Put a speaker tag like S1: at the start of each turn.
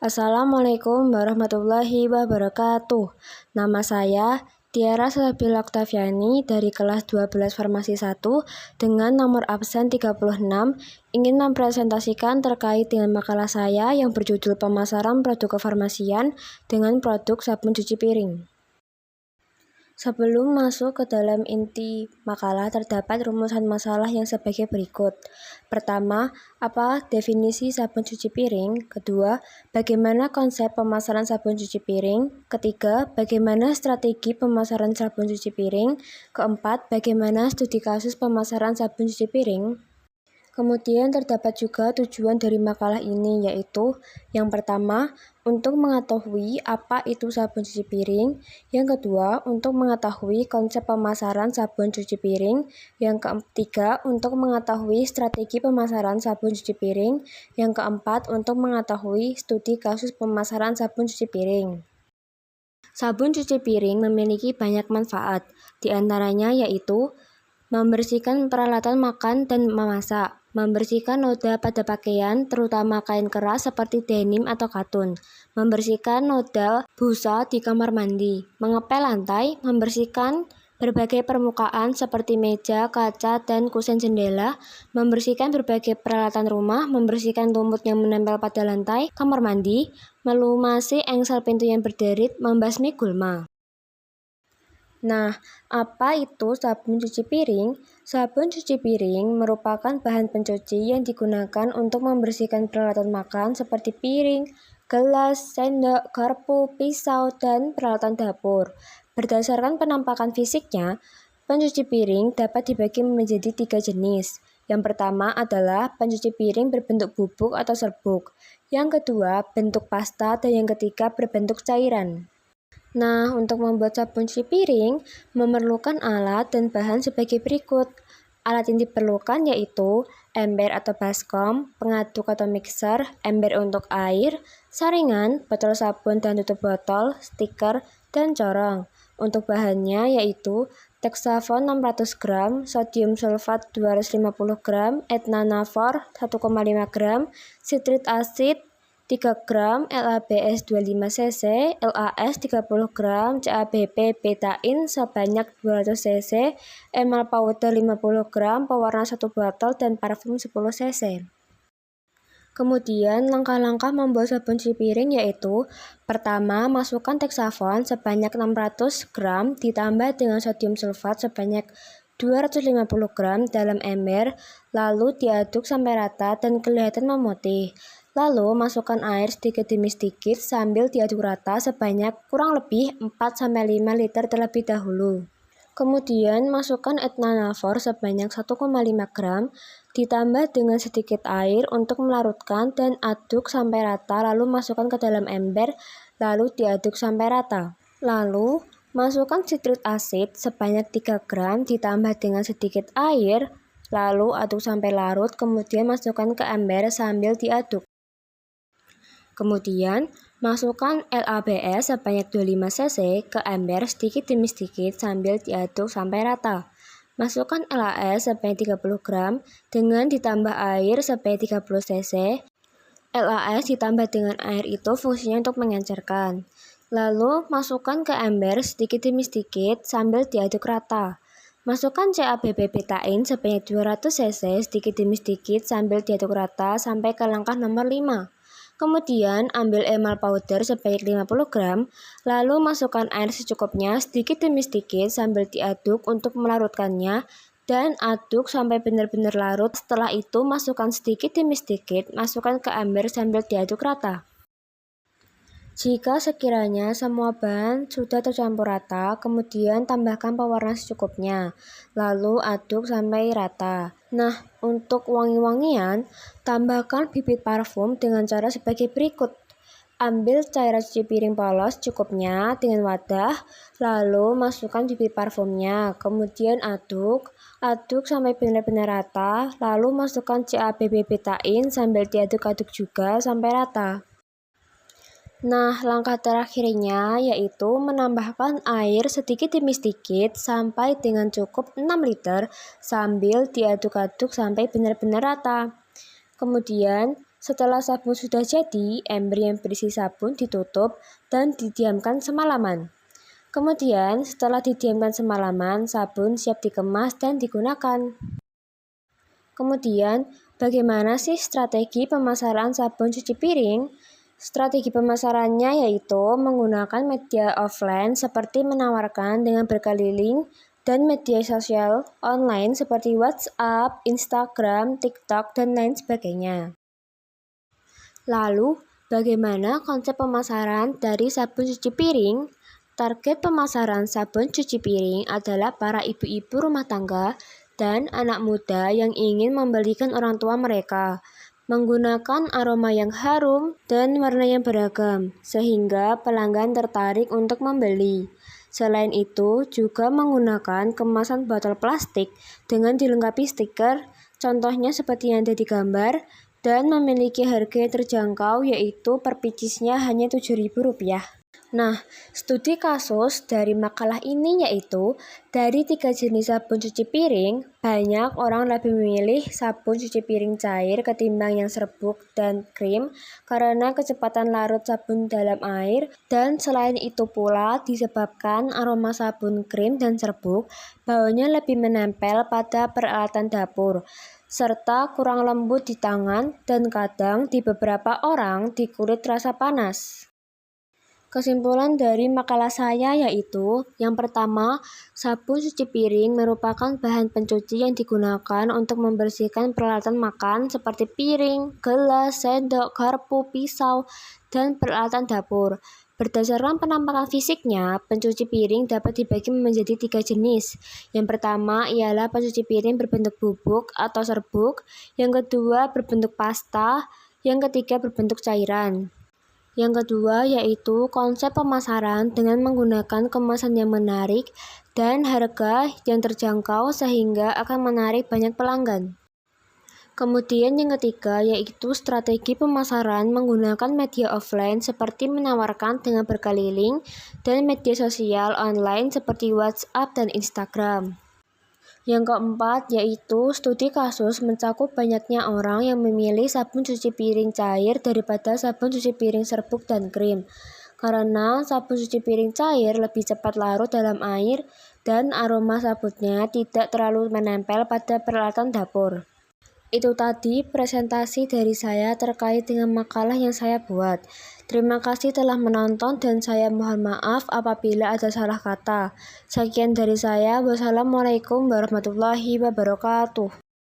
S1: Assalamualaikum warahmatullahi wabarakatuh. Nama saya Tiara Salsabila Oktaviani dari kelas 12 Farmasi 1 dengan nomor absen 36 ingin mempresentasikan terkait dengan makalah saya yang berjudul Pemasaran Produk Kefarmasian dengan Produk Sabun Cuci Piring. Sebelum masuk ke dalam inti makalah, terdapat rumusan masalah yang sebagai berikut. Pertama, apa definisi sabun cuci piring? Kedua, bagaimana konsep pemasaran sabun cuci piring? Ketiga, bagaimana strategi pemasaran sabun cuci piring? Keempat, bagaimana studi kasus pemasaran sabun cuci piring? Kemudian terdapat juga tujuan dari makalah ini, yaitu yang pertama, untuk mengetahui apa itu sabun cuci piring. Yang kedua, untuk mengetahui konsep pemasaran sabun cuci piring. Yang ketiga, untuk mengetahui strategi pemasaran sabun cuci piring. Yang keempat, untuk mengetahui studi kasus pemasaran sabun cuci piring. Sabun cuci piring memiliki banyak manfaat, di antaranya yaitu membersihkan peralatan makan dan memasak, membersihkan noda pada pakaian, terutama kain keras seperti denim atau katun, membersihkan noda busa di kamar mandi, mengepel lantai, membersihkan berbagai permukaan seperti meja, kaca, dan kusen jendela, membersihkan berbagai peralatan rumah, membersihkan lumut yang menempel pada lantai kamar mandi, melumasi engsel pintu yang berderit, membasmi gulma. Nah, apa itu sabun cuci piring? Sabun cuci piring merupakan bahan pencuci yang digunakan untuk membersihkan peralatan makan seperti piring, gelas, sendok, garpu, pisau, dan peralatan dapur. Berdasarkan penampakan fisiknya, pencuci piring dapat dibagi menjadi 3 jenis. Yang pertama adalah pencuci piring berbentuk bubuk atau serbuk. Yang kedua, bentuk pasta, dan yang ketiga berbentuk cairan. Nah, untuk membuat sabun cuci piring, memerlukan alat dan bahan sebagai berikut. Alat yang diperlukan yaitu ember atau baskom, pengaduk atau mixer, ember untuk air, saringan, botol sabun dan tutup botol, stiker, dan corong. Untuk bahannya yaitu Texafon 600 gram, sodium sulfat 250 gram, etnanafor 1,5 gram, citric acid 3 gram, LABS 25 cc, LAS 30 gram, CABP betain sebanyak 200 cc, emal powder 50 gram, pewarna 1 botol, dan parfum 10 cc. Kemudian langkah-langkah membuat sabun cuci piring yaitu: pertama, masukkan Texafon sebanyak 600 gram ditambah dengan sodium sulfat sebanyak 250 gram dalam ember, lalu diaduk sampai rata dan kelihatan memutih. Lalu masukkan air sedikit demi sedikit sambil diaduk rata sebanyak kurang lebih 4-5 liter terlebih dahulu. Kemudian masukkan etnanafor sebanyak 1,5 gram ditambah dengan sedikit air untuk melarutkan dan aduk sampai rata, lalu masukkan ke dalam ember lalu diaduk sampai rata. Lalu masukkan citric acid sebanyak 3 gram ditambah dengan sedikit air lalu aduk sampai larut, kemudian masukkan ke ember sambil diaduk. Kemudian, masukkan LABS sebanyak 25 cc ke ember sedikit demi sedikit sambil diaduk sampai rata. Masukkan LAS sebanyak 30 gram dengan ditambah air sebanyak 30 cc. LAS ditambah dengan air itu fungsinya untuk mengencerkan. Lalu, masukkan ke ember sedikit demi sedikit sambil diaduk rata. Masukkan CABP betain sebanyak 200 cc sedikit demi sedikit sambil diaduk rata sampai ke langkah nomor 5. Kemudian ambil emal powder sebanyak 50 gram, lalu masukkan air secukupnya sedikit demi sedikit sambil diaduk untuk melarutkannya dan aduk sampai benar-benar larut. Setelah itu masukkan sedikit demi sedikit, masukkan ke ember sambil diaduk rata. Jika sekiranya semua bahan sudah tercampur rata, kemudian tambahkan pewarna secukupnya, lalu aduk sampai rata. Nah, untuk wangi-wangian, tambahkan bibit parfum dengan cara sebagai berikut. Ambil cairan cuci piring polos cukupnya dengan wadah, lalu masukkan bibit parfumnya, kemudian aduk sampai benar-benar rata, lalu masukkan CABP betain sambil diaduk-aduk juga sampai rata. Nah, langkah terakhirnya yaitu menambahkan air sedikit demi sedikit sampai dengan cukup 6 liter sambil diaduk-aduk sampai benar-benar rata. Kemudian, Setelah sabun sudah jadi, ember yang berisi sabun ditutup dan didiamkan semalaman. Kemudian, setelah didiamkan semalaman, sabun siap dikemas dan digunakan. Kemudian, bagaimana sih strategi pemasaran sabun cuci piring? Strategi pemasarannya yaitu menggunakan media offline seperti menawarkan dengan berkeliling dan media sosial online seperti WhatsApp, Instagram, TikTok, dan lain sebagainya. Lalu, bagaimana konsep pemasaran dari sabun cuci piring? Target pemasaran sabun cuci piring adalah para ibu-ibu rumah tangga dan anak muda yang ingin membelikan orang tua mereka. Menggunakan aroma yang harum dan warna yang beragam, sehingga pelanggan tertarik untuk membeli. Selain itu, juga menggunakan kemasan botol plastik dengan dilengkapi stiker, contohnya seperti yang ada di gambar, dan memiliki harga yang terjangkau yaitu per picisnya hanya Rp7.000. Nah, studi kasus dari makalah ini yaitu dari 3 jenis sabun cuci piring, banyak orang lebih memilih sabun cuci piring cair ketimbang yang serbuk dan krim karena kecepatan larut sabun dalam air, dan selain itu pula disebabkan aroma sabun krim dan serbuk baunya lebih menempel pada peralatan dapur serta kurang lembut di tangan dan kadang di beberapa orang di kulit terasa panas. Kesimpulan dari makalah saya yaitu, yang pertama, sabun cuci piring merupakan bahan pencuci yang digunakan untuk membersihkan peralatan makan seperti piring, gelas, sendok, garpu, pisau, dan peralatan dapur. Berdasarkan penampakan fisiknya, pencuci piring dapat dibagi menjadi 3 jenis. Yang pertama ialah pencuci piring berbentuk bubuk atau serbuk, yang kedua berbentuk pasta, yang ketiga berbentuk cairan. Yang kedua yaitu konsep pemasaran dengan menggunakan kemasan yang menarik dan harga yang terjangkau sehingga akan menarik banyak pelanggan. Kemudian yang ketiga yaitu strategi pemasaran menggunakan media offline seperti menawarkan dengan berkeliling dan media sosial online seperti WhatsApp dan Instagram. Yang keempat yaitu studi kasus mencakup banyaknya orang yang memilih sabun cuci piring cair daripada sabun cuci piring serbuk dan krim. Karena sabun cuci piring cair lebih cepat larut dalam air dan aroma sabunnya tidak terlalu menempel pada peralatan dapur. Itu tadi presentasi dari saya terkait dengan makalah yang saya buat. Terima kasih telah menonton dan saya mohon maaf apabila ada salah kata. Sekian dari saya. Wassalamualaikum warahmatullahi wabarakatuh.